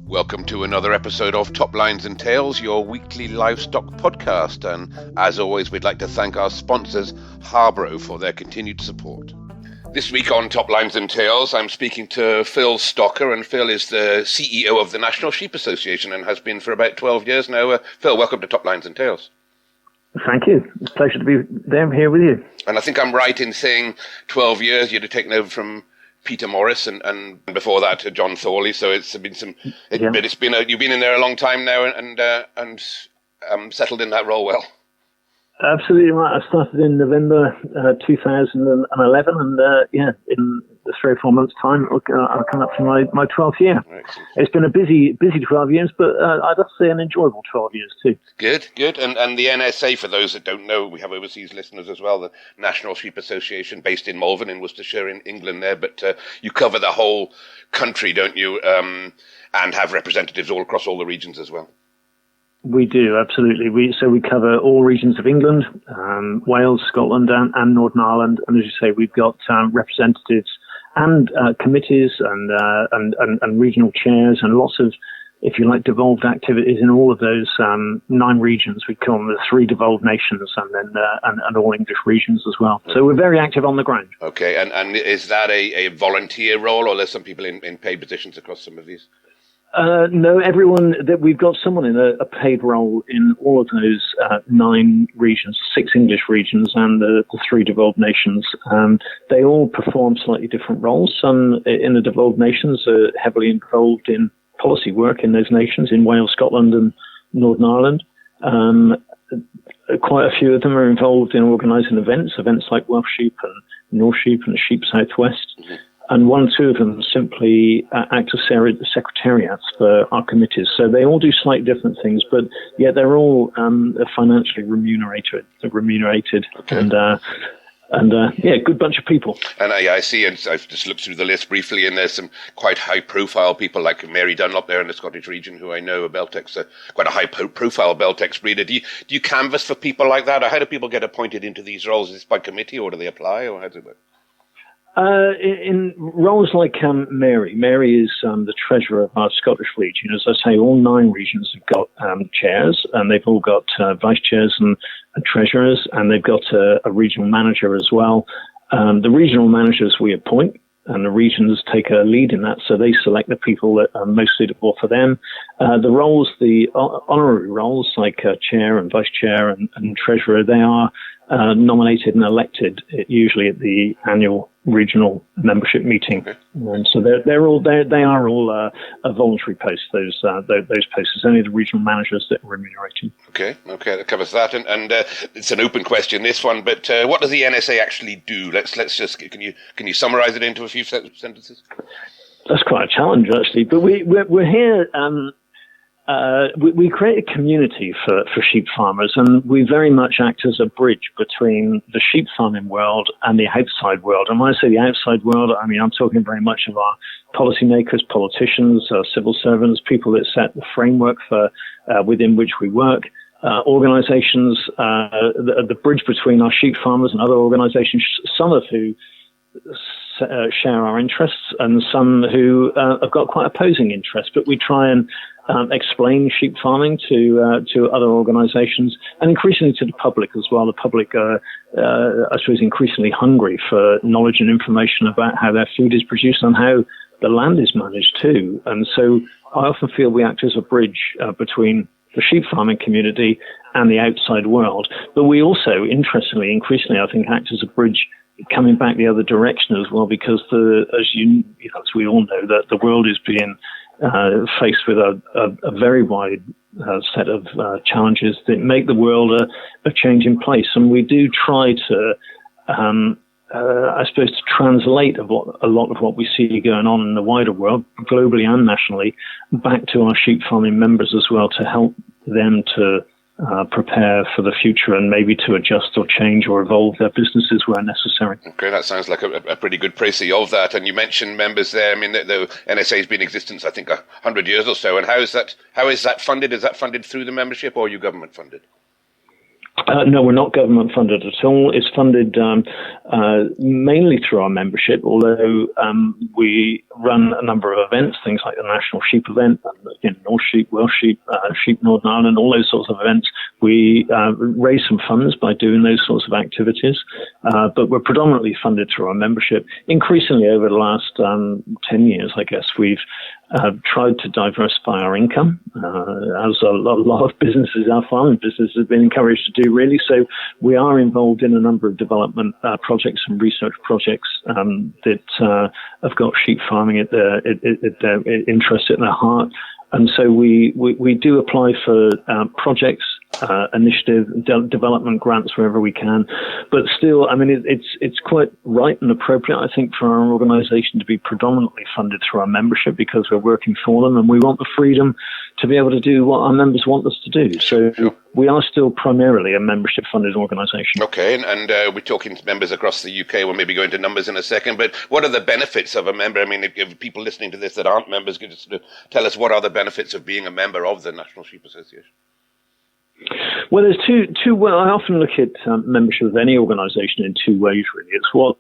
Welcome to another episode of Top Lines and Tails, your weekly livestock podcast. And as always, we'd like to thank our sponsors, Harbro, for their continued support. This week on Top Lines and Tails, I'm speaking to Phil Stocker, and Phil is the CEO of the National Sheep Association and has been for about 12 years now. Phil, welcome to Top Lines and Tails. Thank you. It's a pleasure to be there here with you. And I think I'm right in saying 12 years you'd have taken over from Peter Morris and before that John Thorley. So it's been you've been in there a long time now and settled in that role well. Absolutely right. I started in November 2011, and in the 3 or 4 months' time, I'll come up to my 12th year. Excellent. It's been a busy 12 years, but I'd have to say an enjoyable 12 years too. Good. And the NSA, for those that don't know, we have overseas listeners as well, the National Sheep Association, based in Malvern in Worcestershire in England there, but you cover the whole country, don't you, and have representatives all across all the regions as well. We do, absolutely. We cover all regions of England, Wales, Scotland, and Northern Ireland. And as you say, we've got representatives and committees and regional chairs and lots of, if you like, devolved activities in all of those 9 regions. We call them the 3 devolved nations, and then and all English regions as well. So we're very active on the ground. Okay, and is that a volunteer role, or there's some people in paid positions across some of these? No, everyone that we've got someone in a paid role in all of those 9 regions, 6 English regions and the 3 devolved nations. They all perform slightly different roles. Some in the devolved nations are heavily involved in policy work in those nations, in Wales, Scotland and Northern Ireland. Quite a few of them are involved in organising events like Welsh Sheep and North Sheep and Sheep Southwest. Mm-hmm. And 1 or 2 of them simply act as secretariats for our committees. So they all do slightly different things, but yet they're all financially remunerated. Okay. Good bunch of people. And I see, and I've just looked through the list briefly, and there's some quite high-profile people like Mary Dunlop there in the Scottish region, who I know, quite a high-profile Beltex breeder. Do you canvass for people like that, or how do people get appointed into these roles? Is this by committee, or do they apply, or how does it work? In roles like Mary is the treasurer of our Scottish region. As I say, all 9 regions have got chairs, and they've all got vice chairs and treasurers, and they've got a regional manager as well. The regional managers we appoint, and the regions take a lead in that, so they select the people that are most suitable for them. The honorary roles like chair and vice chair and treasurer, they are nominated and elected usually at the annual regional membership meeting. Okay. And so they are all voluntary posts. Those posts. It's only the regional managers that are remunerated. Okay, that covers that. And it's an open question, this one, but what does the NSA actually do? Let's just can you summarise it into a few sentences? That's quite a challenge, actually. But we're here. We create a community for sheep farmers, and we very much act as a bridge between the sheep farming world and the outside world. And when I say the outside world, I mean, I'm talking very much of our policymakers, politicians, civil servants, people that set the framework for within which we work, organizations, the bridge between our sheep farmers and other organizations, some of who share our interests and some who have got quite opposing interests. But we try and explain sheep farming to other organisations, and increasingly to the public as well. The public are, I suppose, increasingly hungry for knowledge and information about how their food is produced and how the land is managed too. And so I often feel we act as a bridge between the sheep farming community and the outside world. But we also, interestingly, increasingly, I think, act as a bridge coming back the other direction as well, because as we all know, that the world is being faced with a very wide set of challenges that make the world a changing place. And we do try to, I suppose, to translate a lot of what we see going on in the wider world, globally and nationally, back to our sheep farming members as well, to help them to prepare for the future and maybe to adjust or change or evolve their businesses where necessary. Okay, that sounds like a pretty good précis of that. And you mentioned members there. I mean, the NSA has been in existence, I think, 100 years or so. And how is that funded? Is that funded through the membership, or are you government funded? No, we're not government funded at all. It's funded mainly through our membership, although we run a number of events, things like the National Sheep event, North Sheep, Welsh Sheep, Sheep Northern Ireland, all those sorts of events. We raise some funds by doing those sorts of activities, but we're predominantly funded through our membership. Increasingly over the last 10 years, I guess, we've tried to diversify our income, as a lot of businesses, our farming businesses, have been encouraged to do, really. So we are involved in a number of development projects and research projects that have got sheep farming at their interest at their heart. And so we do apply for projects, initiative, development grants wherever we can. But still, I mean, it's quite right and appropriate, I think, for our organisation to be predominantly funded through our membership, because we're working for them and we want the freedom to be able to do what our members want us to do. So we are still primarily a membership-funded organisation. Okay, and we're talking to members across the UK. We'll maybe go into numbers in a second, but what are the benefits of a member? I mean, if people listening to this that aren't members could just tell us, what are the benefits of being a member of the National Sheep Association? Well, there's two. Well, I often look at membership of any organisation in two ways, really. It's what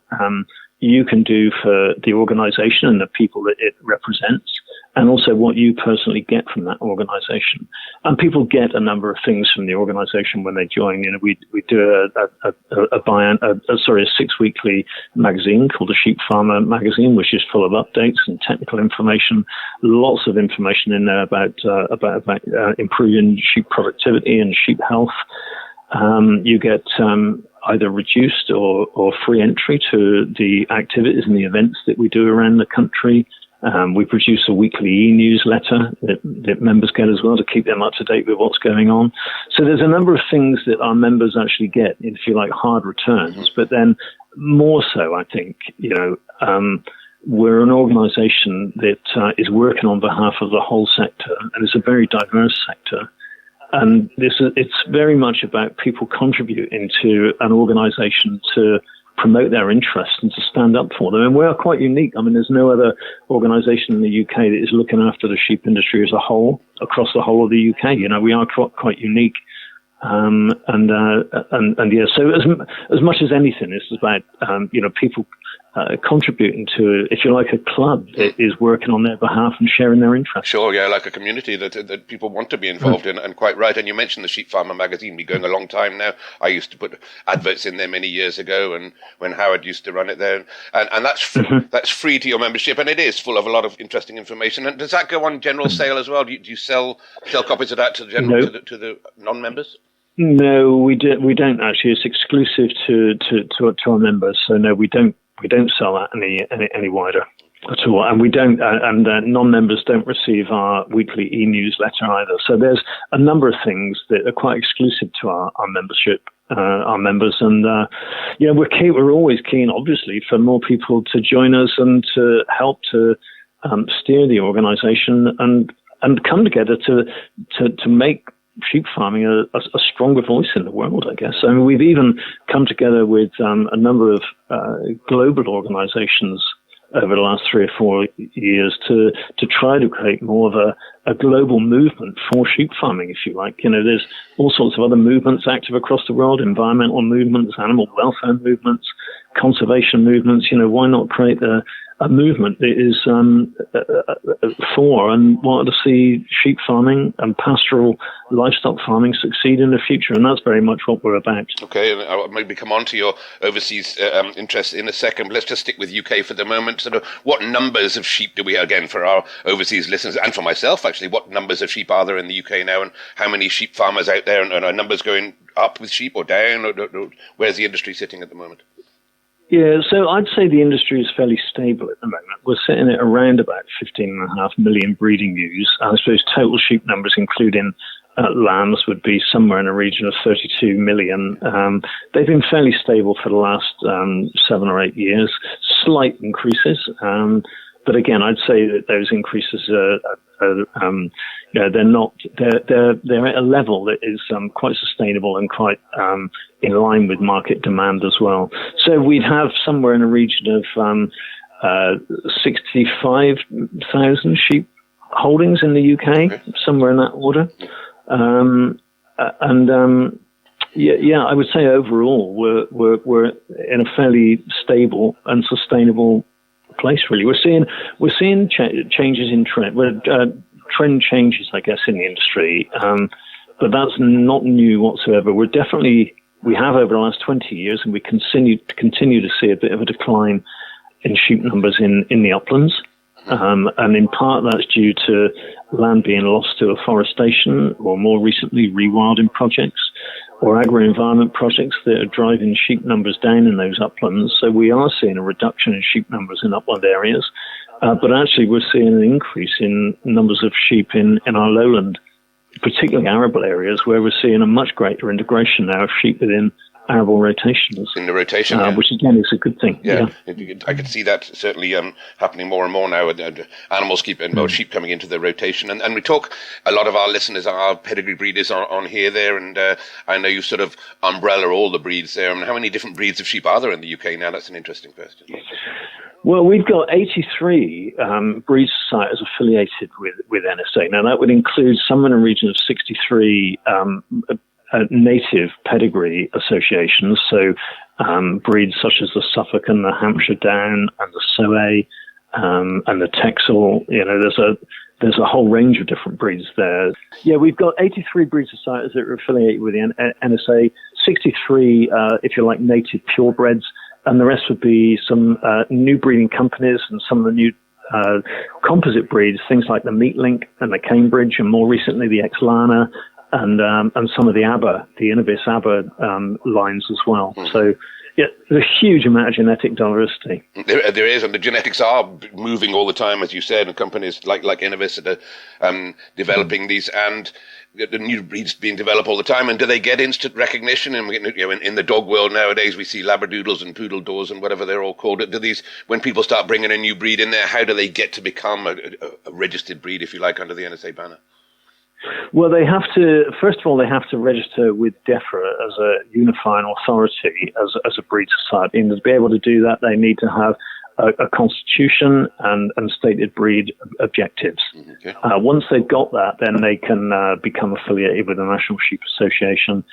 you can do for the organisation and the people that it represents, and also what you personally get from that organisation. And people get a number of things from the organisation when they join. You know, we do a 6-weekly magazine called the Sheep Farmer Magazine, which is full of updates and technical information. Lots of information in there about improving sheep productivity and sheep health. You get either reduced or free entry to the activities and the events that we do around the country. We produce a weekly e-newsletter that members get as well to keep them up to date with what's going on. So there's a number of things that our members actually get, if you like, hard returns. But then more so, I think, we're an organisation that is working on behalf of the whole sector, and it's a very diverse sector. And it's very much about people contributing to an organisation to promote their interests and to stand up for them. And we are quite unique. I mean, there's no other organisation in the UK that is looking after the sheep industry as a whole, across the whole of the UK. You know, we are quite unique. So as much as anything, it's about, people contributing to, if you like, a club that is working on their behalf and sharing their interests. Sure, yeah, like a community that people want to be involved in, and quite right. And you mentioned the Sheep Farmer magazine, been going a long time now. I used to put adverts in there many years ago, and when Howard used to run it there, and that's free to your membership, and it is full of a lot of interesting information. And does that go on general sale as well? Do you sell copies of that to the general to the non-members? No, we don't actually. It's exclusive to our members. So no, we don't sell that any wider at all, and we don't. And non-members don't receive our weekly e-newsletter either. So there's a number of things that are quite exclusive to our membership, our members, and we're always keen, obviously, for more people to join us and to help to steer the organisation and come together to make sheep farming a stronger voice in the world, I guess. I mean, we've even come together with a number of global organizations over the last 3 or 4 years to try to create more of a global movement for sheep farming, if you like. You know, there's all sorts of other movements active across the world, environmental movements, animal welfare movements, conservation movements. You know, why not create a movement that is for and wanted to see sheep farming and pastoral livestock farming succeed in the future, and that's very much what we're about. Okay, and I'll maybe come on to your overseas interest in a second, but let's just stick with UK for the moment. Sort of, what numbers of sheep do we, again, for our overseas listeners, and for myself, actually, what numbers of sheep are there in the UK now, and how many sheep farmers out there, and are numbers going up with sheep or down, or where's the industry sitting at the moment? Yeah, so I'd say the industry is fairly stable at the moment. We're sitting at around about 15.5 million breeding ewes. I suppose total sheep numbers, including lambs, would be somewhere in a region of 32 million. They've been fairly stable for the last 7 or 8 years. Slight increases, but again, I'd say that those increases they're not. They're at a level that is quite sustainable and quite in line with market demand as well. So we'd have somewhere in a region of 65,000 sheep holdings in the UK, somewhere in that order. Yeah, I would say overall we're in a fairly stable and sustainable place. Really, we're seeing changes in trend, trend changes, I guess, in the industry, but that's not new whatsoever. We have over the last 20 years, and we continue to see a bit of a decline in sheep numbers in the uplands. And in part that's due to land being lost to afforestation, or more recently rewilding projects or agro-environment projects that are driving sheep numbers down in those uplands. So we are seeing a reduction in sheep numbers in upland areas, but actually we're seeing an increase in numbers of sheep in our lowland, particularly arable areas, where we're seeing a much greater integration now of sheep within arable rotations. In the rotation, which again is a good thing. Yeah. I could see that certainly happening more and more now. Animals sheep coming into the rotation, and we talk. A lot of our listeners are pedigree breeders on here, there, and I know you sort of umbrella all the breeds there. I mean, how many different breeds of sheep are there in the UK now? That's an interesting question. Well, we've got 83 breed societies affiliated with NSA. Now, that would include somewhere in the region of 63 native pedigree associations, so breeds such as the Suffolk and the Hampshire Down and the Soay and the Texel. There's a whole range of different breeds there. Yeah, we've got 83 breed societies that are affiliated with the NSA, 63, if you like, native purebreds, and the rest would be some new breeding companies and some of the new composite breeds, things like the Meatlink and the Cambridge, and more recently the Exlana, and some of the ABBA, the Innovis ABBA lines as well. So, yeah, there's a huge amount of genetic diversity. There is, and the genetics are moving all the time, as you said, and companies like Innovis are developing these, and the new breeds being developed all the time. And do they get instant recognition? And in the dog world nowadays, we see Labradoodles and Poodledores and whatever they're all called. Do these, when people start bringing a new breed in there, how do they get to become a registered breed, if you like, under the NSA banner? Well, they have to register with DEFRA as a unifying authority, as a breed society. And to be able to do that, they need to have a constitution and stated breed objectives. Okay. Once they've got that, then they can become affiliated with the National Sheep Association.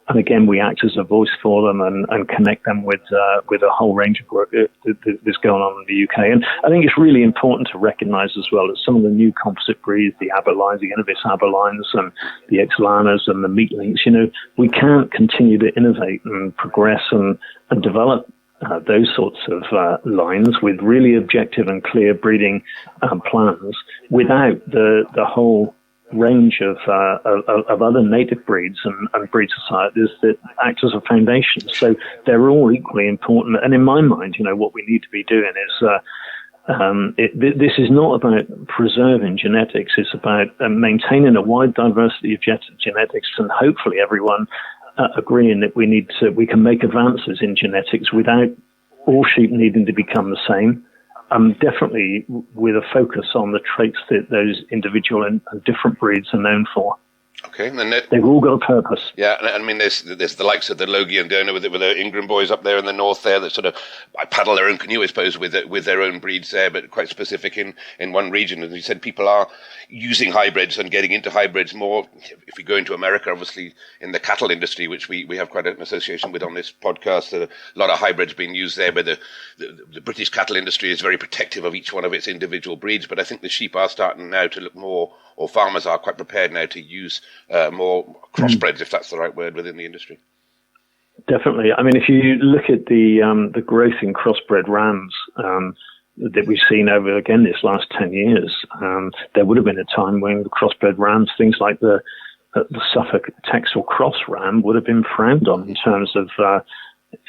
And again, we act as a voice for them and connect them with a whole range of work that's going on in the UK. And I think it's really important to recognise as well that some of the new composite breeds, the ABBA lines, the Innovis ABBA lines, and the Exlanas and the Meatlinks, we can't continue to innovate and progress and develop those sorts of lines with really objective and clear breeding plans without the whole range of other native breeds and breed societies that act as a foundation. So they're all equally important. And in my mind, what we need to be doing is this is not about preserving genetics. It's about maintaining a wide diversity of genetics, and hopefully everyone agreeing that we can make advances in genetics without all sheep needing to become the same. Definitely with a focus on the traits that those individual and different breeds are known for. Okay, and they've all got a purpose. Yeah, I mean, there's the likes of the Logie and Donor with the Ingram boys up there in the north there that sort of paddle their own canoe, I suppose, with their own breeds there, but quite specific in one region. As you said, people are using hybrids and getting into hybrids more. If we go into America, obviously, in the cattle industry, which we have quite an association with on this podcast, a lot of hybrids being used there, but the British cattle industry is very protective of each one of its individual breeds. But I think the sheep are starting now to look more, or farmers are quite prepared now to use more crossbreds, if that's the right word, within the industry. Definitely. I mean, if you look at the growth in crossbred rams that we've seen over, again, this last 10 years, there would have been a time when the crossbred rams, things like the Suffolk Texel cross ram, would have been frowned on in terms of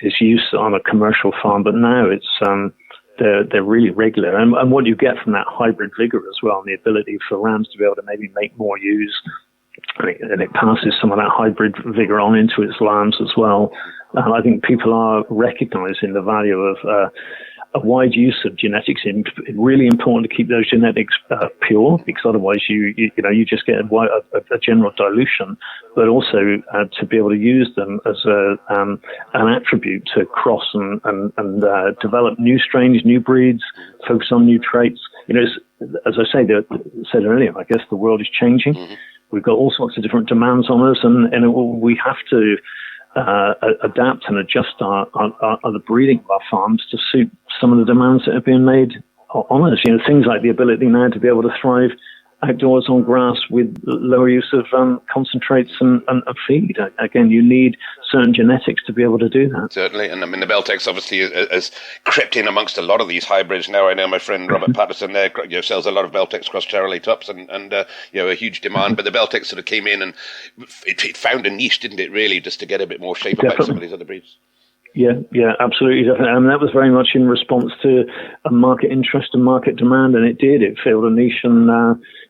its use on a commercial farm. But now it's they're really regular. And what you get from that hybrid vigor as well, and the ability for rams to be able to maybe make more ewes, and it passes some of that hybrid vigor on into its lambs as well. And I think people are recognizing the value of a wide use of genetics. It's really important to keep those genetics pure, because otherwise you just get a general dilution, but also to be able to use them as an attribute to cross and develop new strains, new breeds, focus on new traits. As I said earlier, I guess the world is changing. Mm-hmm. We've got all sorts of different demands on us, and we have to adapt and adjust the breeding of our farms to suit some of the demands that have been made on us. Things like the ability now to be able to thrive outdoors on grass with lower use of concentrates and feed. Again, you need certain genetics to be able to do that. Certainly, and I mean the Beltex obviously has crept in amongst a lot of these hybrids now. I know my friend Robert Patterson there sells a lot of Beltex cross Charolais tops, and a huge demand. But the Beltex sort of came in and it found a niche, didn't it? Really, just to get a bit more shape about some of these other breeds. Yeah, absolutely. Definitely. That was very much in response to a market interest and market demand, and it did. It filled a niche, and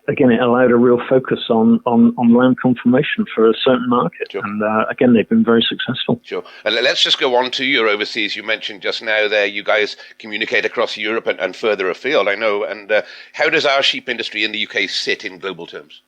again, it allowed a real focus on land conformation for a certain market. Sure. And again, they've been very successful. Sure. And let's just go on to your overseas. You mentioned just now there you guys communicate across Europe and further afield, I know. And how does our sheep industry in the UK sit in global terms?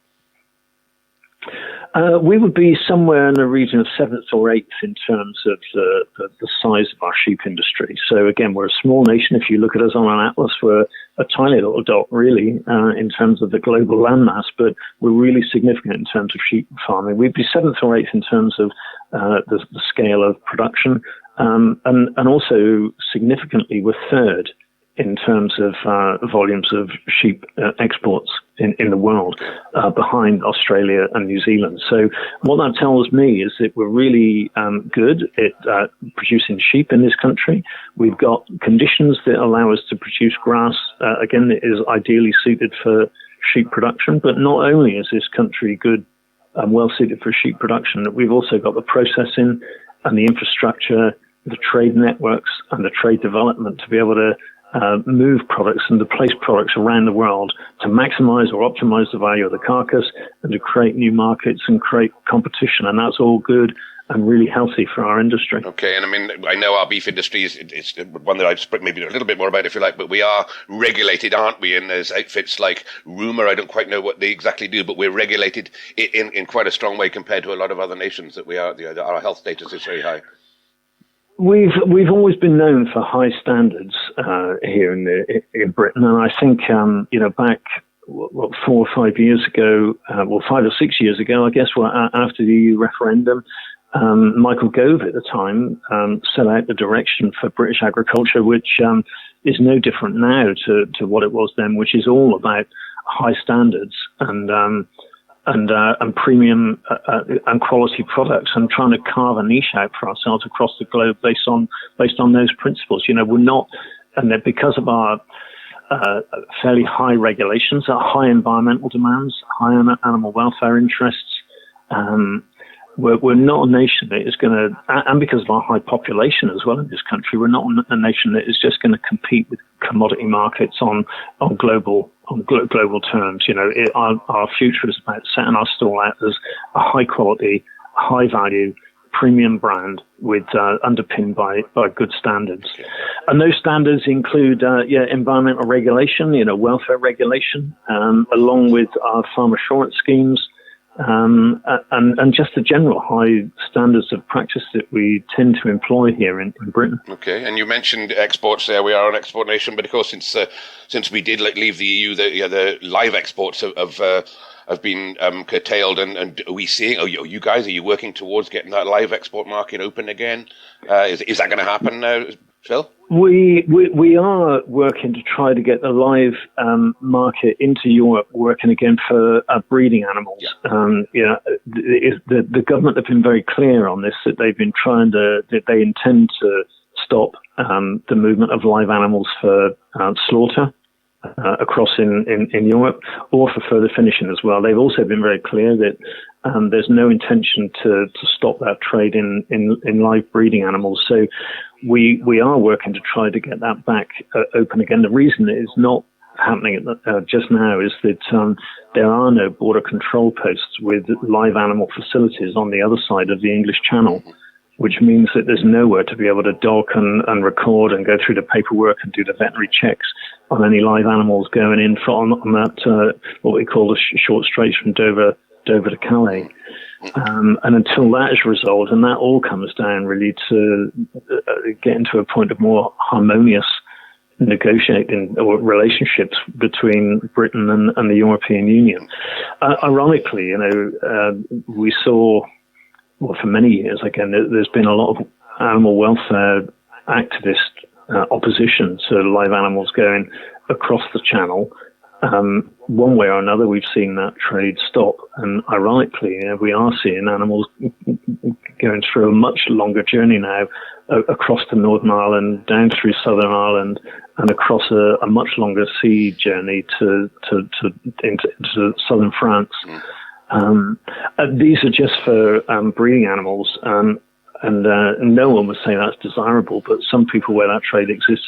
We would be somewhere in the region of 7th or 8th in terms of the size of our sheep industry. So again, we're a small nation. If you look at us on an atlas, we're a tiny little dot, really, in terms of the global landmass, but we're really significant in terms of sheep farming. We'd be 7th or 8th in terms of the scale of production, and also significantly we're 3rd in terms of volumes of sheep exports in the world, behind Australia and New Zealand. So what that tells me is that we're really good at producing sheep in this country. We've got conditions that allow us to produce grass, again, that is ideally suited for sheep production. But not only is this country good and well suited for sheep production, we've also got the processing and the infrastructure, the trade networks and the trade development to be able to move products and to place products around the world to maximize or optimize the value of the carcass and to create new markets and create competition. And that's all good and really healthy for our industry. Okay, and I mean, I know our beef industry it's one that I've spoken maybe a little bit more about, if you like, but we are regulated, aren't we? And there's outfits like Rumour, I don't quite know what they exactly do, but we're regulated in quite a strong way compared to a lot of other nations that we are. Our health status is very high. We've always been known for high standards here in Britain, and I think back 4 or 5 years ago, 5 or 6 years ago, I guess, after the EU referendum, Michael Gove at the time set out the direction for British agriculture, which is no different now to what it was then, which is all about high standards and premium and quality products, and trying to carve a niche out for ourselves across the globe based on those principles. We're not, and that because of our fairly high regulations, our high environmental demands, high animal welfare interests, we're not a nation that is going to, and because of our high population as well in this country, we're not a nation that is just going to compete with commodity markets on global terms. Our future is about setting our stall out as a high quality, high value, premium brand with underpinned by good standards. And those standards include environmental regulation, welfare regulation, along with our farm assurance schemes, and just the general high standards of practice that we tend to employ here in Britain. Okay, and you mentioned exports there. We are an export nation, but of course, since we did leave the EU, the live exports have been curtailed. And are we seeing? Are you working towards getting that live export market open again? Is that going to happen now, Phil? We are working to try to get the live market into Europe working again for breeding animals. Yeah. The government have been very clear on this, that they intend to stop the movement of live animals for slaughter across in Europe, or for further finishing as well. They've also been very clear that there's no intention to stop that trade in live breeding animals. So we are working to try to get that back open again. The reason it is not happening just now is that there are no border control posts with live animal facilities on the other side of the English Channel, which means that there's nowhere to be able to dock and record and go through the paperwork and do the veterinary checks on any live animals going in on that what we call the short straits from Dover to Calais. And until that is resolved, and that all comes down really to getting to a point of more harmonious negotiating or relationships between Britain and the European Union. Ironically, we saw for many years, again, there's been a lot of animal welfare activist opposition to live animals going across the channel. One way or another, we've seen that trade stop. And ironically, we are seeing animals going through a much longer journey now across to Northern Ireland, down through Southern Ireland, and across a much longer sea journey into southern France. These are just for breeding animals, and no one would say that's desirable, but some people where that trade exists,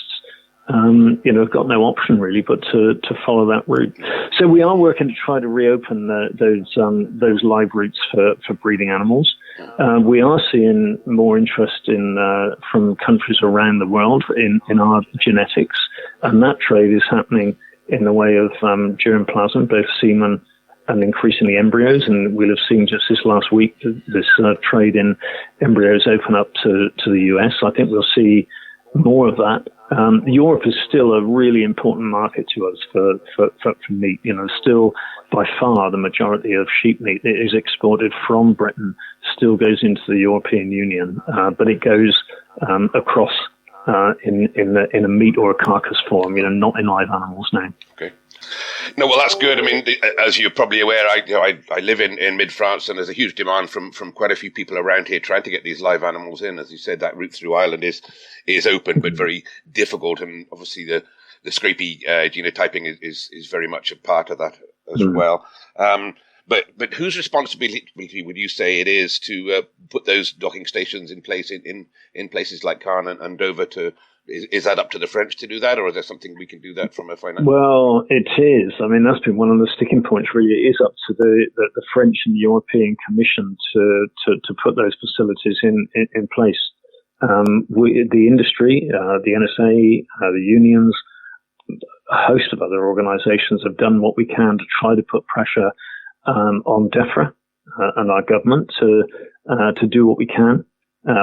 have got no option really but to follow that route. So we are working to try to reopen those live routes for breeding animals. We are seeing more interest from countries around the world in our genetics, and that trade is happening in the way of germplasm, both semen and increasingly embryos. And we'll have seen just this last week this trade in embryos open up to the US. I think we'll see more of that. Europe is still a really important market to us for meat. Still by far the majority of sheep meat that is exported from Britain still goes into the European Union, but it goes across in a meat or a carcass form, not in live animals now. Okay. No, well, that's good. I mean, as you're probably aware, I live in mid-France, and there's a huge demand from quite a few people around here trying to get these live animals in. As you said, that route through Ireland is open, but very difficult, and obviously the scrapie genotyping is very much a part of that as well. But whose responsibility would you say it is to put those docking stations in place in places like Caen and Dover? Is that up to the French to do that, or is there something we can do that from a financial? Well, it is. I mean, that's been one of the sticking points. Really, it is up to the French and European Commission to put those facilities in place. The industry, the NSA, the unions, a host of other organisations have done what we can to try to put pressure on DEFRA and our government to do what we can.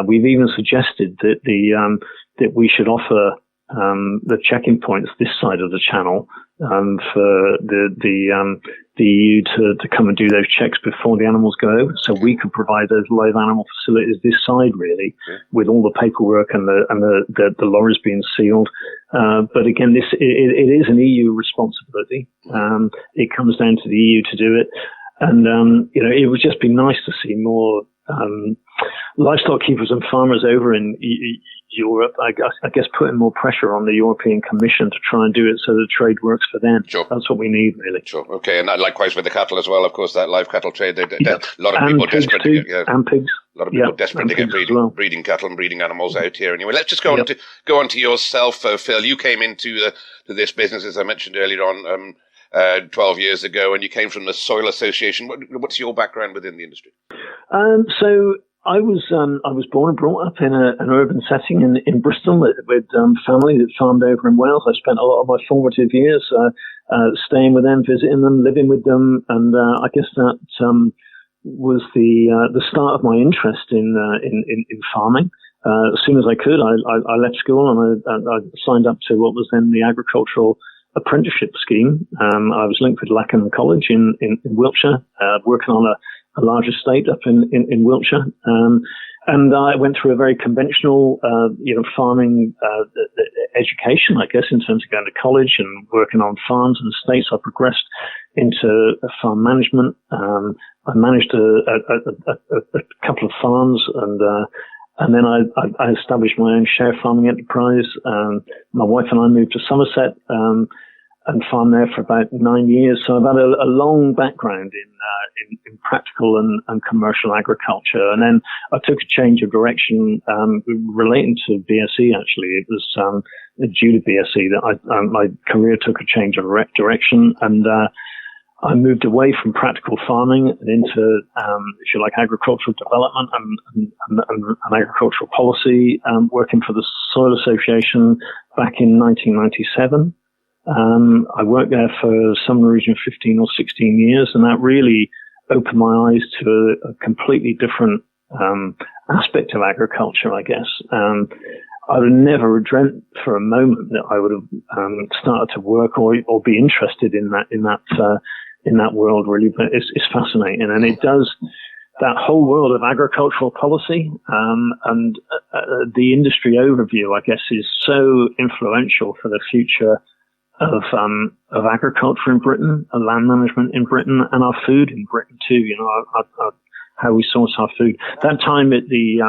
We've even suggested that we should offer the checking points this side of the channel for the EU to come and do those checks before the animals go over, so we could provide those live animal facilities this side, really, with all the paperwork and the lorries being sealed. But again, it is an EU responsibility. It comes down to the EU to do it, and it would just be nice to see more livestock keepers and farmers over in Europe, I guess putting more pressure on the European Commission to try and do it so the trade works for them. Sure. That's what we need, really. Sure. Okay, and that likewise with the cattle as well, of course, that live cattle trade. A lot of people desperate to get, and pigs. A lot of people desperate to get breeding cattle and breeding animals out here. Anyway, let's just go on to yourself, Phil. You came into to this business, as I mentioned earlier on, 12 years ago, and you came from the Soil Association. What's your background within the industry? So I was born and brought up in an urban setting in Bristol with family that farmed over in Wales. I spent a lot of my formative years staying with them, visiting them, living with them, and I guess that was the start of my interest in farming. As soon as I could, I left school and I signed up to what was then the agricultural apprenticeship scheme. I was linked with Lackham College in Wiltshire, working on a large estate up in Wiltshire. And I went through a very conventional, farming education, I guess, in terms of going to college and working on farms and estates. I progressed into farm management. I managed a couple of farms, and then I established my own share farming enterprise. My wife and I moved to Somerset and farmed there for about 9 years. So I've had a long background in practical and commercial agriculture. And then I took a change of direction relating to BSE, actually. It was due to BSE that my career took a change of direction, and I moved away from practical farming and into, if you like, agricultural development and agricultural policy, working for the Soil Association back in 1997. I worked there for somewhere region 15 or 16 years, and that really opened my eyes to a completely different aspect of agriculture, I guess. I would never dreamt for a moment that I would have started to work or be interested in that world, really. But it's fascinating, and it does that whole world of agricultural policy and the industry overview, I guess, is so influential for the future of agriculture in Britain, land management in Britain, and our food in Britain too. You know, our how we source our food. That time at the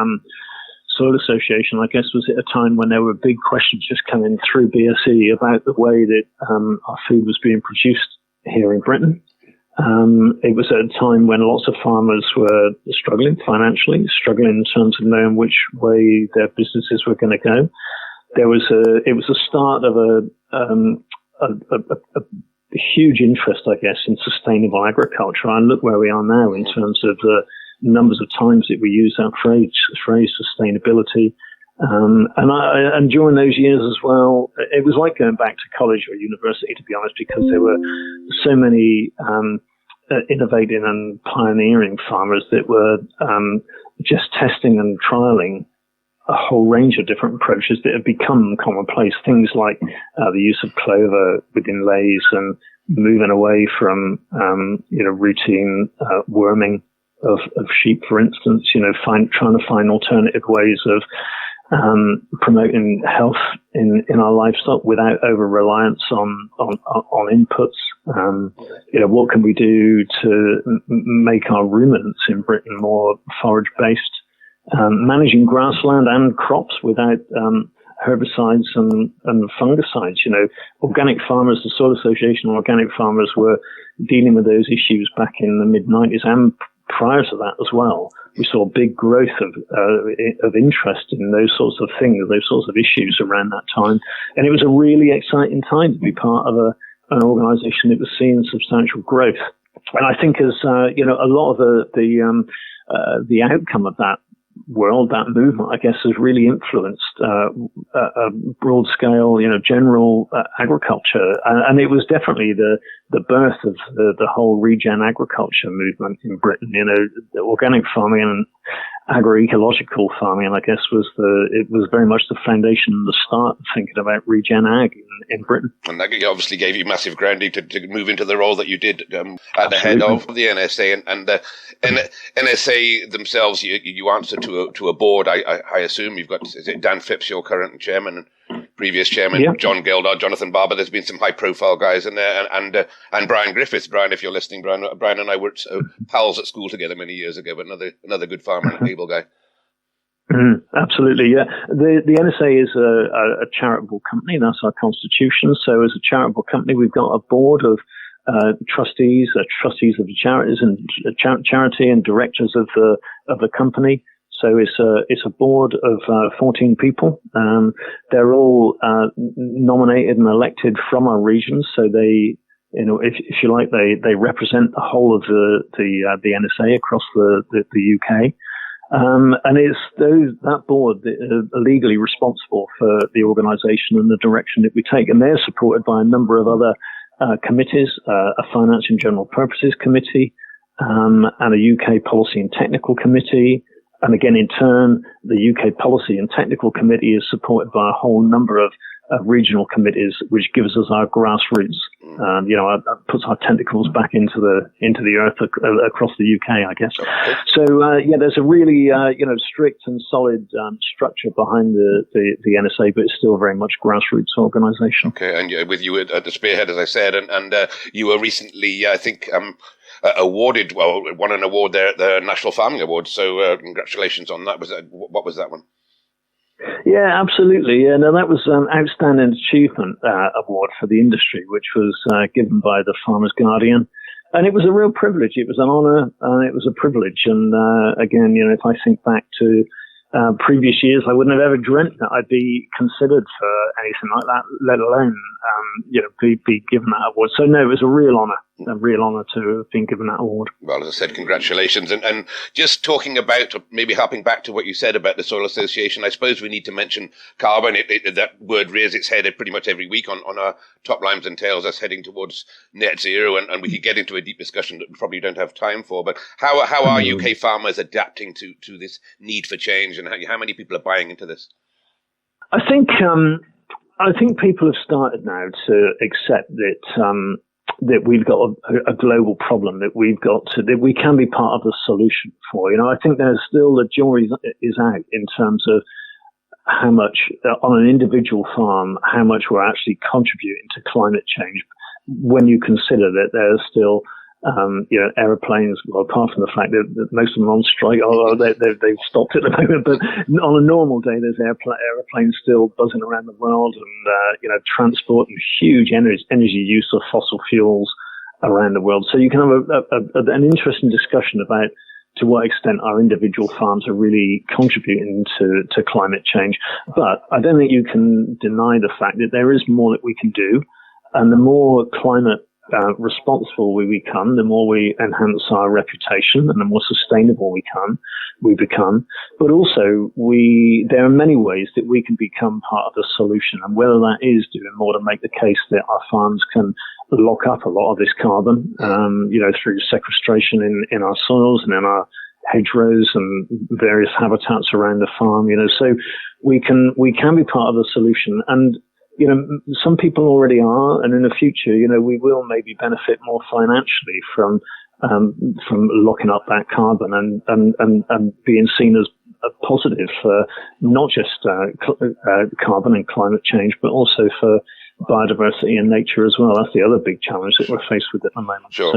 Soil Association, I guess, was at a time when there were big questions just coming through BSE about the way that our food was being produced here in Britain. It was at a time when lots of farmers were struggling financially, struggling in terms of knowing which way their businesses were going to go. It was a start of a huge interest, I guess, in sustainable agriculture. And look where we are now in terms of the numbers of times that we use that phrase sustainability. And during those years as well, it was like going back to college or university, to be honest, because there were so many innovating and pioneering farmers that were just testing and trialing a whole range of different approaches that have become commonplace. Things like the use of clover within lays and moving away from routine worming of sheep, for instance. You know, trying to find alternative ways of promoting health in our livestock without over reliance on inputs. What can we do to make our ruminants in Britain more forage based? Managing grassland and crops without herbicides and fungicides. You know, organic farmers, the Soil Association of Organic Farmers were dealing with those issues back in the mid-90s, and prior to that as well. We saw big growth of interest in those sorts of things, those sorts of issues around that time. And it was a really exciting time to be part of an organization that was seeing substantial growth. And I think as, a lot of the outcome of that world, that movement, I guess, has really influenced a broad scale, general agriculture, and it was definitely the birth of the whole regen agriculture movement in Britain. The organic farming and agroecological farming, I guess, was very much the foundation and the start of thinking about regen ag in Britain. And that obviously gave you massive grounding to move into the role that you did at the head of the NSA and the NSA themselves. You answer to a board. I assume you've got, is it Dan Phipps, your current chairman, and previous chairman, yep. John Gildar, Jonathan Barber. There's been some high-profile guys in there, and Brian Griffiths. Brian, if you're listening, Brian and I were pals at school together many years ago, but another good farmer and able guy. Absolutely, yeah. The NSA is a charitable company. That's our constitution. So as a charitable company, we've got a board of trustees of the charities and charity and directors of the company. So it's a board of 14 people. They're all nominated and elected from our regions. So they, if you like, they represent the whole of the NSA across the UK. And it's that board that are legally responsible for the organisation and the direction that we take. And they're supported by a number of other committees, a Finance and General Purposes Committee, and a UK Policy and Technical Committee. And again, in turn, the UK Policy and Technical Committee is supported by a whole number of regional committees, which gives us our grassroots. Puts our tentacles back into the earth across the UK, I guess. So there's a really strict and solid structure behind the NSA, but it's still very much grassroots organisation. Okay, and with you at the spearhead, as I said, and you were recently, I think, won an award there at the National Farming Awards. So congratulations on that. What was that one? Yeah, absolutely. Yeah, no, that was an Outstanding Achievement Award for the industry, which was given by the Farmers Guardian. And it was a real privilege. It was an honour, and it was a privilege. And again, if I think back to previous years, I wouldn't have ever dreamt that I'd be considered for anything like that, let alone, be given that award. So no, it was a real honour to have been given that award. Well, as I said, congratulations. And just talking about, maybe harping back to what you said about the Soil Association, I suppose we need to mention carbon. That word rears its head pretty much every week on our top lines and tails, us heading towards net zero. And we could get into a deep discussion that we probably don't have time for. But how are UK farmers adapting to this need for change, and how many people are buying into this? I think people have started now to accept that that we've got a global problem that we can be part of the solution for. I think there's still the jury is out in terms of how much on an individual farm, how much we're actually contributing to climate change when you consider that there's still aeroplanes, well, apart from the fact that most of them are on strike, although they've stopped at the moment, but on a normal day, there's aeroplanes still buzzing around the world and, transport and huge energy use of fossil fuels around the world. So you can have an interesting discussion about to what extent our individual farms are really contributing to climate change. But I don't think you can deny the fact that there is more that we can do. And the more climate responsible we become, the more we enhance our reputation and the more sustainable we become. But also, there are many ways that we can become part of the solution, and whether that is doing more to make the case that our farms can lock up a lot of this carbon, through sequestration in our soils and in our hedgerows and various habitats around the farm. So we can be part of the solution. And some people already are, and in the future, we will maybe benefit more financially from locking up that carbon and being seen as a positive for not just carbon and climate change, but also for biodiversity and nature as well. That's the other big challenge that we're faced with at the moment. Sure.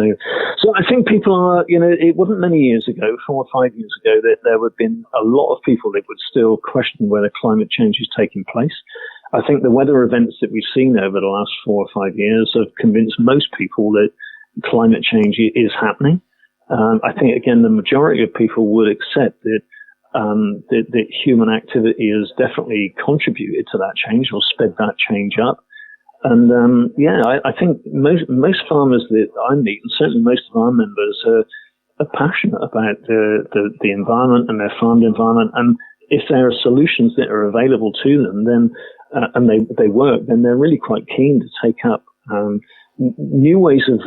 So I think people are, it wasn't many years ago, 4 or 5 years ago, that there would have been a lot of people that would still question whether climate change is taking place. I think the weather events that we've seen over the last 4 or 5 years have convinced most people that climate change is happening. I think, again, the majority of people would accept that that human activity has definitely contributed to that change or sped that change up. And I think most farmers that I meet, and certainly most of our members, are passionate about the environment and their farmed environment. And if there are solutions that are available to them, then and they work, then they're really quite keen to take up new ways of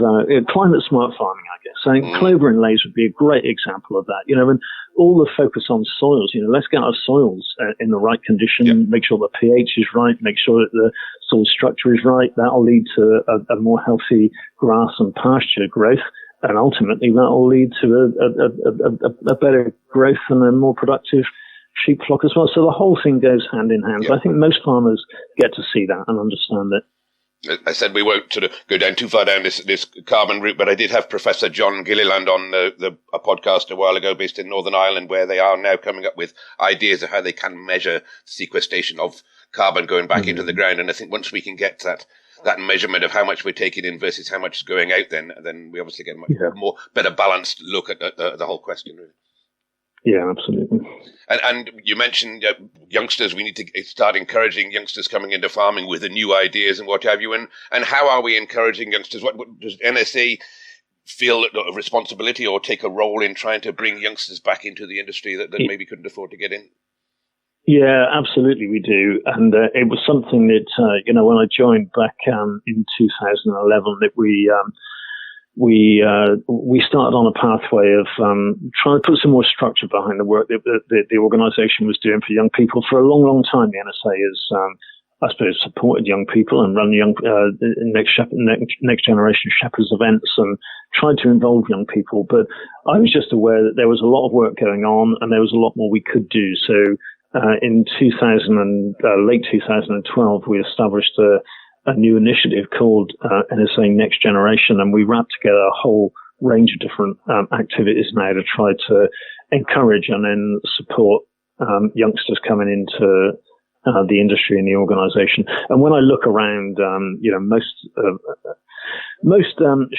climate smart farming, I guess. I think clover inlays would be a great example of that. And all the focus on soils, let's get our soils in the right condition, make sure the pH is right, make sure that the soil structure is right. That'll lead to a more healthy grass and pasture growth. And ultimately that will lead to a better growth and a more productive sheep flock as well. So the whole thing goes hand in hand. I think most farmers get to see that and understand it. I said we won't sort of go down too far down this carbon route, but I did have Professor John Gilliland on a podcast a while ago based in Northern Ireland, where they are now coming up with ideas of how they can measure sequestration of carbon going back into the ground. And I think once we can get that measurement of how much we're taking in versus how much is going out, then we obviously get a much more better balanced look at the whole question, really. Yeah, absolutely. And you mentioned youngsters. We need to start encouraging youngsters coming into farming with the new ideas and what have you. And how are we encouraging youngsters? What does NSA feel a responsibility or take a role in trying to bring youngsters back into the industry that maybe couldn't afford to get in? Yeah, absolutely, we do. And it was something that, when I joined back in 2011, that we started on a pathway of trying to put some more structure behind the work that the organisation was doing for young people. For a long, long time, the NSA has, I suppose, supported young people and run next generation shepherds events and tried to involve young people. But I was just aware that there was a lot of work going on and there was a lot more we could do. So in late 2012, we established a new initiative called NSA Next Generation, and we wrapped together a whole range of different activities now to try to encourage and then support youngsters coming into the industry and the organisation. And when I look around, most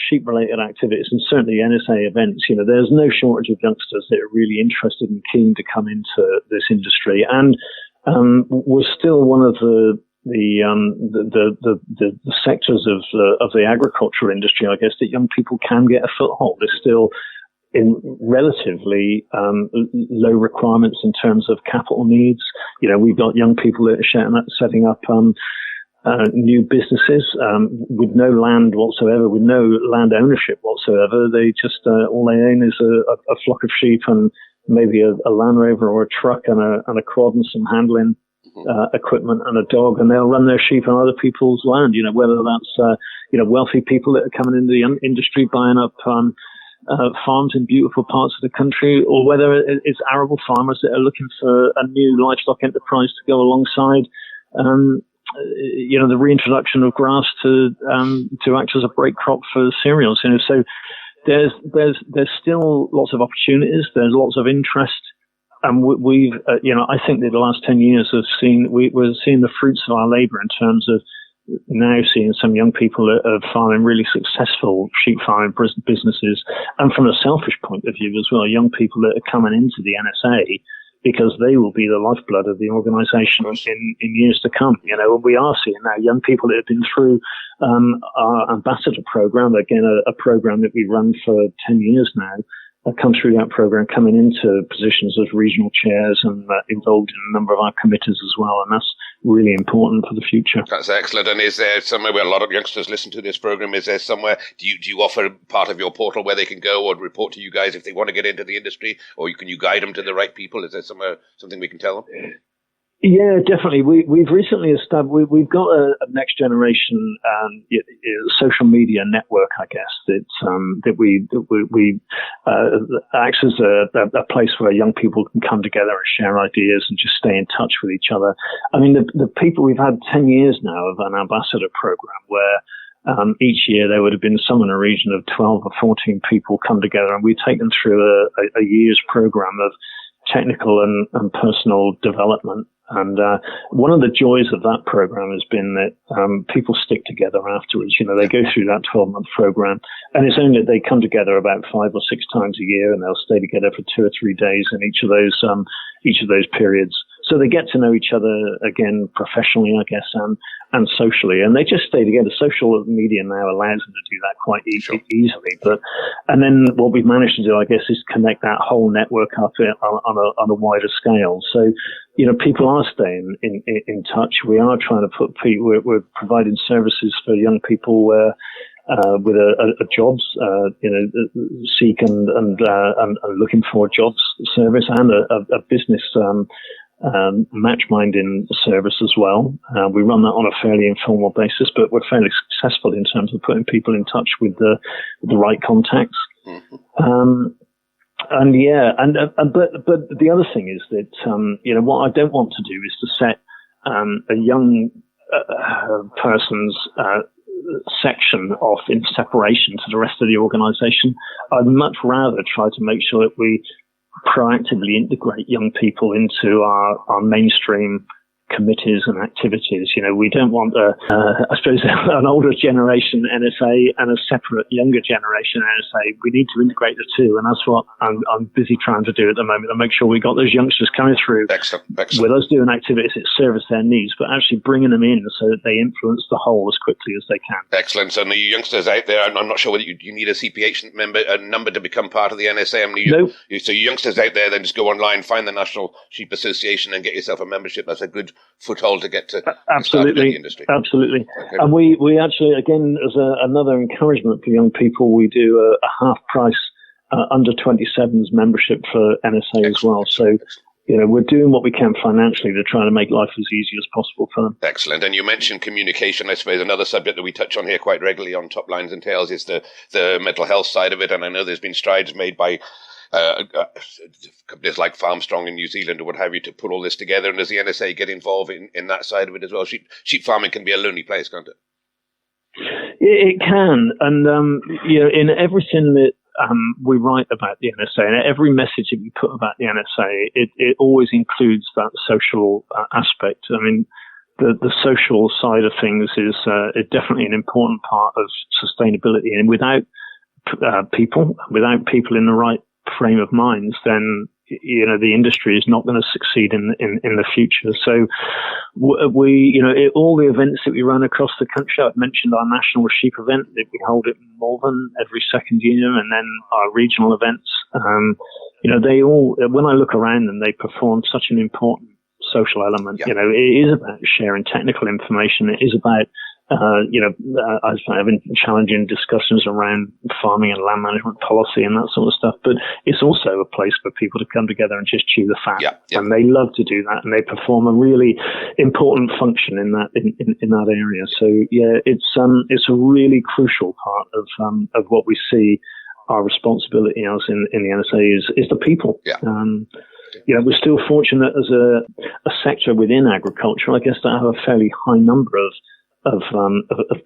sheep-related activities, and certainly NSA events, there's no shortage of youngsters that are really interested and keen to come into this industry. And we're still one of the sectors of the agricultural industry, I guess, that young people can get a foothold. They're still in relatively low requirements in terms of capital needs. We've got young people that are setting up new businesses with no land whatsoever, with no land ownership whatsoever. They just all they own is a flock of sheep and maybe a Land Rover or a truck and a quad and some handling equipment and a dog, and they'll run their sheep on other people's land. Whether that's wealthy people that are coming into the industry buying up farms in beautiful parts of the country, or whether it's arable farmers that are looking for a new livestock enterprise to go alongside. The reintroduction of grass to act as a break crop for cereals. So there's still lots of opportunities. There's lots of interest, and we've I think that the last 10 years we're seeing the fruits of our labour in terms of now seeing some young people that are farming really successful sheep farming businesses, and from a selfish point of view as well, young people that are coming into the NSA because they will be the lifeblood of the organisation in years to come. We are seeing now young people that have been through our ambassador program, again, a program that we run for 10 years now, come through that program, coming into positions as regional chairs and involved in a number of our committees as well. And that's really important for the future. That's excellent. And is there somewhere where a lot of youngsters listen to this program? Is there somewhere, do you offer part of your portal where they can go or report to you guys if they want to get into the industry, or can you guide them to the right people? Is there something we can tell them? Yeah, definitely. We've recently established. We've got a next generation social media network, I guess, that we acts as a place where young people can come together and share ideas and just stay in touch with each other. I mean, the people, we've had 10 years now of an ambassador program where each year there would have been some in a region of 12 or 14 people come together, and we take them through a year's program of technical and personal development. And one of the joys of that program has been that people stick together afterwards. They go through that 12-month program, and it's only that they come together about 5 or 6 times a year, and they'll stay together for 2 or 3 days in each of those periods. So they get to know each other again professionally, I guess, and socially, and they just stay together. Social media now allows them to do that quite easily. And then what we've managed to do, I guess, is connect that whole network up on a wider scale. So, people are staying in touch. We are trying to we're providing services for young people where with a jobs, seek and looking for a jobs service, and a business match-minding service as well. We run that on a fairly informal basis, but we're fairly successful in terms of putting people in touch with the right contacts. Mm-hmm. But the other thing is that what I don't want to do is to set a young person's section off in separation to the rest of the organisation. I'd much rather try to make sure that we proactively integrate young people into our mainstream committees and activities. We don't want I suppose an older generation NSA and a separate younger generation NSA. We need to integrate the two, and that's what I'm busy trying to do at the moment, to make sure we got those youngsters coming through with us doing activities that service their needs, but actually bringing them in so that they influence the whole as quickly as they can. Excellent. So the youngsters out there, I'm not sure whether you need a CPH number to become part of the NSA. No. So you youngsters out there, then just go online, find the National Sheep Association and get yourself a membership. That's a good foothold to get to absolutely in the industry. Absolutely. Okay. And we actually, again, as another encouragement for young people, we do a half price under 27s membership for NSA as well. So we're doing what we can financially to try to make life as easy as possible for them. Excellent. And you mentioned communication. I suppose another subject that we touch on here quite regularly on Top Lines and Tails is the mental health side of it. And I know there's been strides made by companies like Farmstrong in New Zealand or what have you to put all this together. And does the NSA get involved in that side of it as well? Sheep farming can be a lonely place, can't it? It can. And, in everything that we write about the NSA, and every message that we put about the NSA, it always includes that social aspect. I mean, the social side of things is definitely an important part of sustainability. And without people in the right frame of minds, then the industry is not going to succeed in the future. So all the events that we run across the country, I've mentioned our national sheep event that we hold in Malvern every second year, and then our regional events. They all, when I look around them, they perform such an important social element. Yeah. It is about sharing technical information. It is about I've been challenging discussions around farming and land management policy and that sort of stuff. But it's also a place for people to come together and just chew the fat. Yeah. And they love to do that, and they perform a really important function in that in that area. So yeah, it's a really crucial part of what we see our responsibility as in the NSA is the people. Yeah. We're still fortunate as a sector within agriculture, I guess, to have a fairly high number of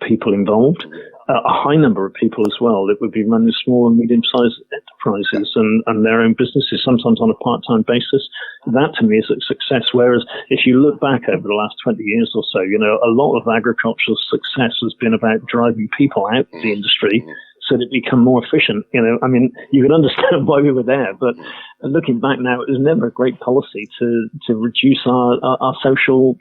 people involved, a high number of people as well that would be running small and medium-sized enterprises and their own businesses, sometimes on a part-time basis. That to me is a success. Whereas if you look back over the last 20 years or so, a lot of agricultural success has been about driving people out of the industry so that we become more efficient. You can understand why we were there, but looking back now, it was never a great policy to reduce our social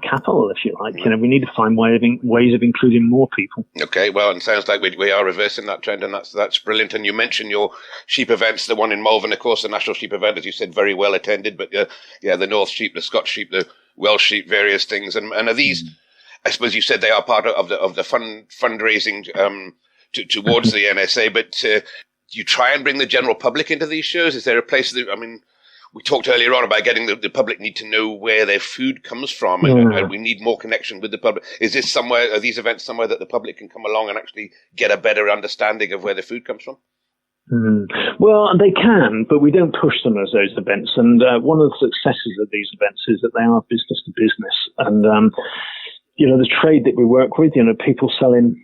capital, if you like. We need to find ways of including more people. Okay, well, it sounds like we are reversing that trend, and that's brilliant. And you mentioned your sheep events, the one in Malvern, of course, the national sheep event, as you said, very well attended. But the North sheep, the Scotch sheep, the Welsh sheep, various things. And are these? I suppose you said they are part of the fundraising towards the NSA. But you try and bring the general public into these shows. Is there a place that we talked earlier on about getting the public need to know where their food comes from, and we need more connection with the public. Are these events somewhere that the public can come along and actually get a better understanding of where the food comes from? Well, they can, but we don't push them as those events. And one of the successes of these events is that they are business to business. And, the trade that we work with, people selling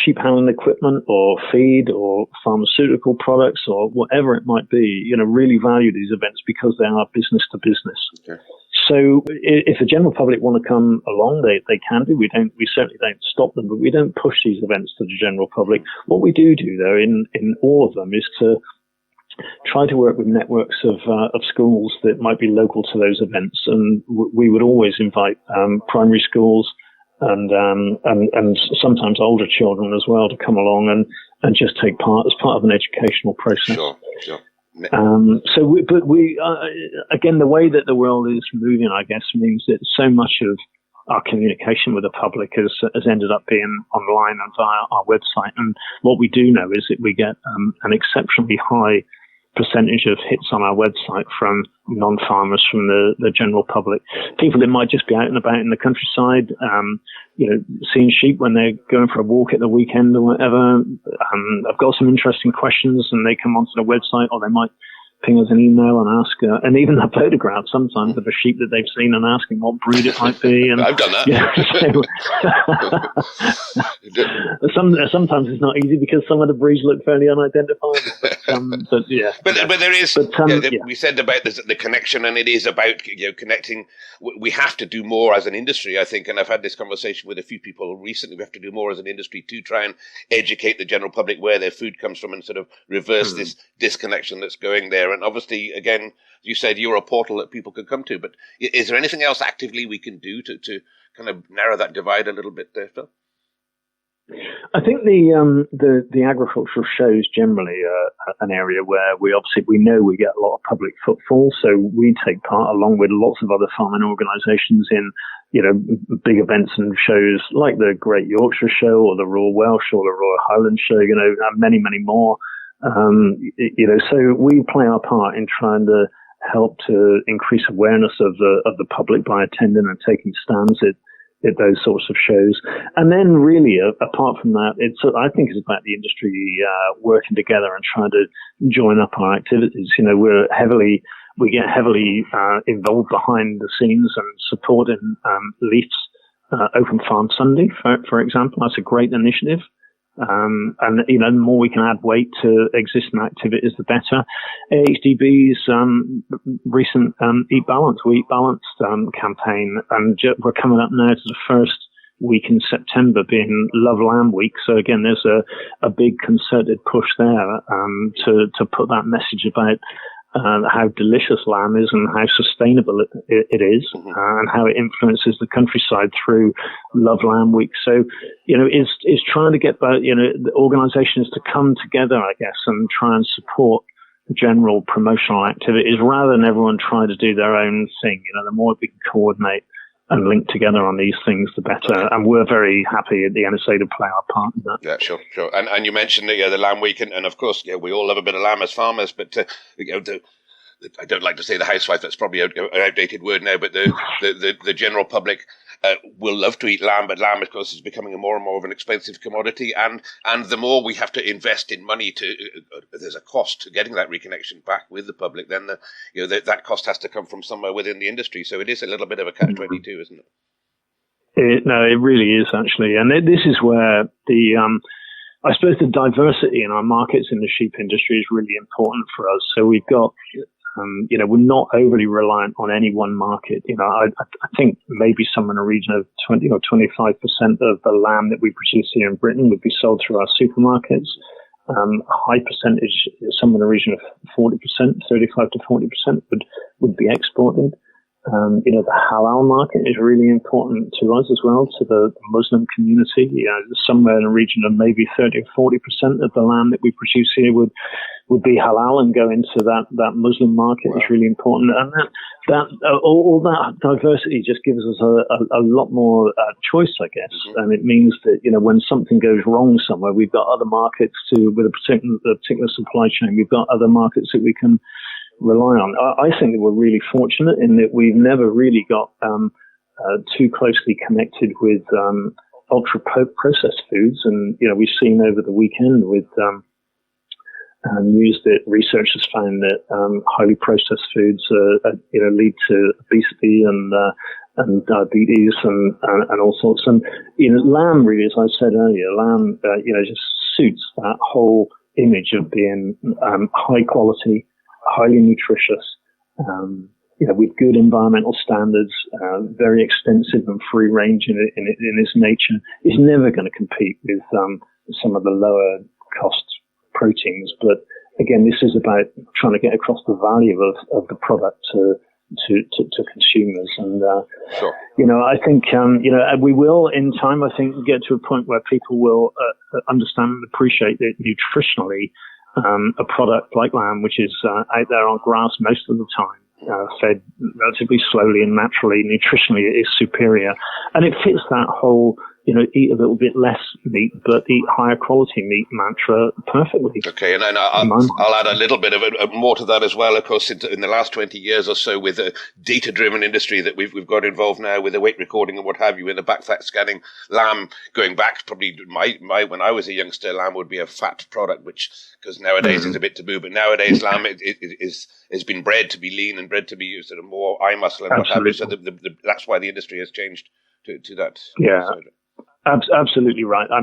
sheep handling equipment or feed or pharmaceutical products or whatever it might be, really value these events because they are business to business. Okay. So if the general public want to come along, they can do. We certainly don't stop them, but we don't push these events to the general public. What we do though in all of them is to try to work with networks of schools that might be local to those events, and we would always invite primary schools and sometimes older children as well to come along and just take part as part of an educational process. Sure. Again, the way that the world is moving, I guess, means that so much of our communication with the public has ended up being online and via our website. And what we do know is that we get an exceptionally high percentage of hits on our website from non-farmers, from the general public, people that might just be out and about in the countryside, seeing sheep when they're going for a walk at the weekend or whatever. I've got some interesting questions and they come onto the website, or they might ping us an email and ask, and even a photograph sometimes of a sheep that they've seen and asking what breed it might be. And I've done that. Sometimes it's not easy because some of the breeds look fairly unidentifiable. But there is. We said about the connection, and it is about connecting. We have to do more as an industry, I think, and I've had this conversation with a few people recently. We have to do more as an industry to try and educate the general public where their food comes from and sort of reverse this disconnection that's going there. And obviously, again, you said you're a portal that people can come to, but is there anything else actively we can do to kind of narrow that divide a little bit there, Phil? I think the agricultural shows generally an area where we know we get a lot of public footfall, so we take part along with lots of other farming organisations in big events and shows like the Great Yorkshire Show or the Royal Welsh or the Royal Highland Show, many more. So we play our part in trying to help to increase awareness of the public by attending and taking stands at those sorts of shows. And then really, apart from that, I think it's about the industry working together and trying to join up our activities. We get heavily involved behind the scenes and supporting Leaf's Open Farm Sunday, for example. That's a great initiative. The more we can add weight to existing activities, the better. HDB's recent Eat Balanced campaign, and we're coming up now to the first week in September being Love Lamb Week. So again, there's a big concerted push there to put that message about how delicious lamb is and how sustainable it is, and how it influences the countryside through Love Lamb Week. So, is trying to get the organisations to come together, I guess, and try and support general promotional activities rather than everyone trying to do their own thing. The more we can coordinate and link together on these things, the better. Okay. And we're very happy at the NSA to play our part in that. Yeah, sure. And you mentioned the Lamb Week, and of course, we all love a bit of lamb as farmers, but I don't like to say the housewife. That's probably an outdated word now. But the general public will love to eat lamb, but lamb, of course, is becoming more and more of an expensive commodity. And the more we have to invest in money there's a cost to getting that reconnection back with the public. Then that cost has to come from somewhere within the industry. So it is a little bit of a catch-22, isn't it? No, it really is actually, and this is where I suppose the diversity in our markets in the sheep industry is really important for us. So we've got. We're not overly reliant on any one market. I think maybe somewhere in a region of 20 or 25% of the lamb that we produce here in Britain would be sold through our supermarkets. A high percentage, somewhere in the region of 40%, 35 to 40% would be exported. The halal market is really important to us as well, to the Muslim community. Somewhere in a region of maybe 30 or 40% of the lamb that we produce here would be halal and go into that Muslim market. Wow. Is really important. And all that diversity just gives us a lot more choice, I guess. Mm-hmm. And it means that, when something goes wrong somewhere, we've got other markets with a particular supply chain. We've got other markets that we can rely on. I think that we're really fortunate in that we've never really got too closely connected with ultra processed foods, and we've seen over the weekend with news that researchers found that highly processed foods lead to obesity and diabetes and all sorts. And lamb, really, as I said earlier, lamb just suits that whole image of being high quality, highly nutritious, with good environmental standards, very extensive and free range in its nature. Is never going to compete with some of the lower cost proteins. But again, this is about trying to get across the value of the product to consumers. And sure. I think we will in time, I think, get to a point where people will understand and appreciate that nutritionally a product like lamb, which is out there on grass most of the time, fed relatively slowly and naturally, nutritionally it is superior. And it fits that whole, eat a little bit less meat, but eat higher quality meat mantra perfectly. Okay, and I'll add a little bit of more to that as well. Of course, in the last 20 years or so, with a data-driven industry that we've got involved now with the weight recording and what have you, in the back fat scanning, lamb going back probably when I was a youngster, lamb would be a fat product, which because nowadays is a bit taboo. But nowadays, lamb has been bred to be lean and bred to be sort of more eye muscle and what have you. So that's why the industry has changed to that. Yeah. Absolutely right. I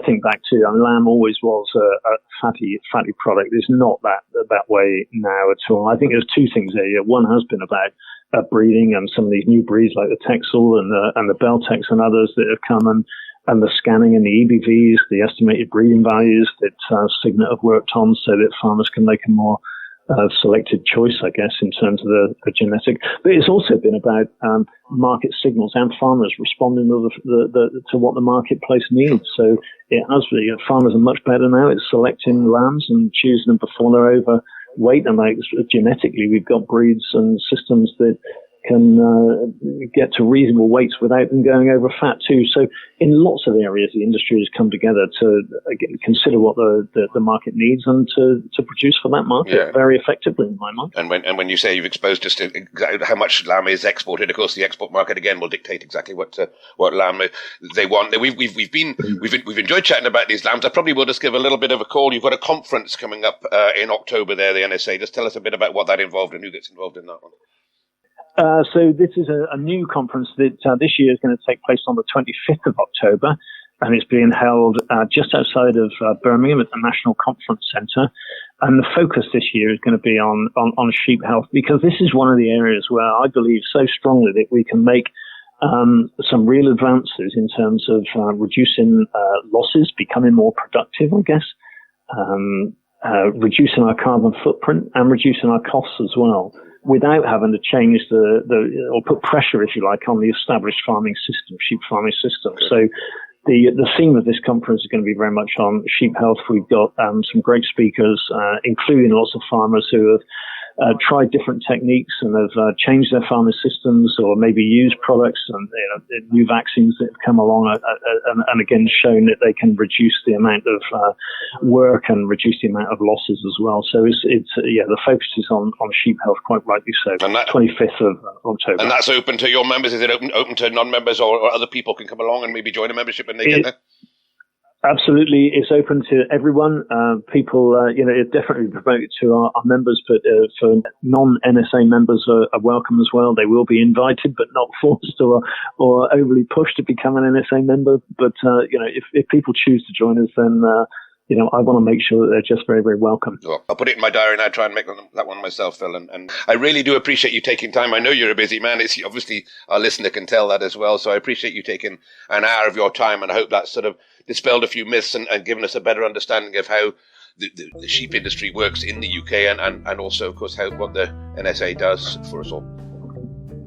think back to lamb always was a fatty product. It's not that way now at all. I think there's two things there. One has been about breeding and some of these new breeds like the Texel and the Beltex and others that have come and the scanning and the EBVs, the estimated breeding values that Signet have worked on so that farmers can make a more selected choice, I guess, in terms of the genetic. But it's also been about market signals and farmers responding to what the marketplace needs. So farmers are much better now at selecting lambs and choosing them before they're overweight. And genetically, we've got breeds and systems that can get to reasonable weights without them going over fat too. So in lots of areas, the industry has come together to consider what the market needs and to produce for that market very effectively, in my mind. And when you say you've exposed us to how much lamb is exported, of course, the export market again will dictate exactly what lamb they want. We've enjoyed chatting about these lambs. I probably will just give a little bit of a call. You've got a conference coming up in October there, the NSA. Just tell us a bit about what that involved and who gets involved in that one. So this is a new conference that this year is going to take place on the 25th of October, and it's being held just outside of Birmingham at the National Conference Centre. And the focus this year is going to be on sheep health, because this is one of the areas where I believe so strongly that we can make some real advances in terms of reducing losses, becoming more productive, I guess, reducing our carbon footprint and reducing our costs as well, without having to change or put pressure, if you like, on the established sheep farming system. So the theme of this conference is going to be very much on sheep health. We've got some great speakers, including lots of farmers who have tried different techniques and have changed their farming systems or maybe used products and new vaccines that have come along and again shown that they can reduce the amount of work and reduce the amount of losses as well. So it's the focus is on sheep health, quite rightly so. And that 25th of October. And that's open to your members? Is it open to non-members or other people can come along and maybe join a membership when they get there? Absolutely, it's open to everyone. People, it's definitely promoted to our members, but for non-NSA members are welcome as well. They will be invited, but not forced or overly pushed to become an NSA member. But if people choose to join us, then I want to make sure that they're just very, very welcome. Well, I'll put it in my diary and I'll try and make that one myself, Phil. And I really do appreciate you taking time. I know you're a busy man. It's obviously our listener can tell that as well. So I appreciate you taking an hour of your time, and I hope that sort of dispelled a few myths and given us a better understanding of how the sheep industry works in the UK and also, of course, what the NSA does for us all.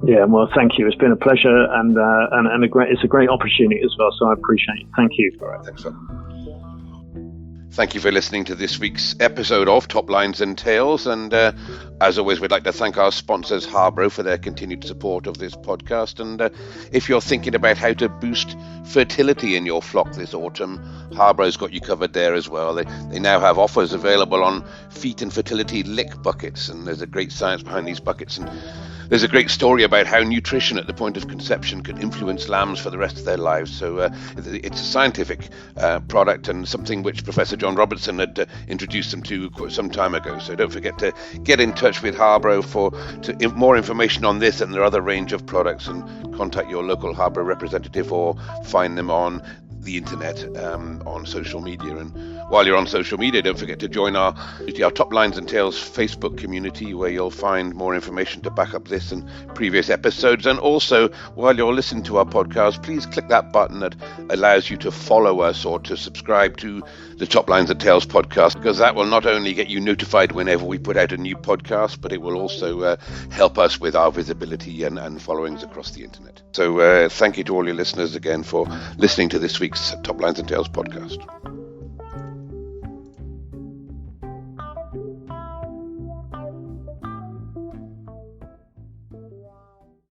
Yeah, well, thank you. It's been a pleasure and it's a great opportunity as well. So I appreciate it. Thank you. All right, thanks, Phil. Thank you for listening to this week's episode of Top Lines and Tails. And as always, we'd like to thank our sponsors, Harbro, for their continued support of this podcast. And if you're thinking about how to boost fertility in your flock this autumn, Harbro's got you covered there as well. They now have offers available on feet and fertility lick buckets. And there's a great science behind these buckets. And there's a great story about how nutrition at the point of conception can influence lambs for the rest of their lives. So it's a scientific product and something which Professor John Robertson had introduced them to some time ago. So don't forget to get in touch with Harbro for more information on this and their other range of products, and contact your local Harbro representative or find them on the internet on social media. And while you're on social media, don't forget to join our Top Lines and Tails Facebook community, where you'll find more information to back up this and previous episodes. And also, while you're listening to our podcast, please click that button that allows you to follow us or to subscribe to the Top Lines and Tails podcast, because that will not only get you notified whenever we put out a new podcast, but it will also help us with our visibility and followings across the internet. So thank you to all your listeners again for listening to this week's Top Lines and Tails podcast.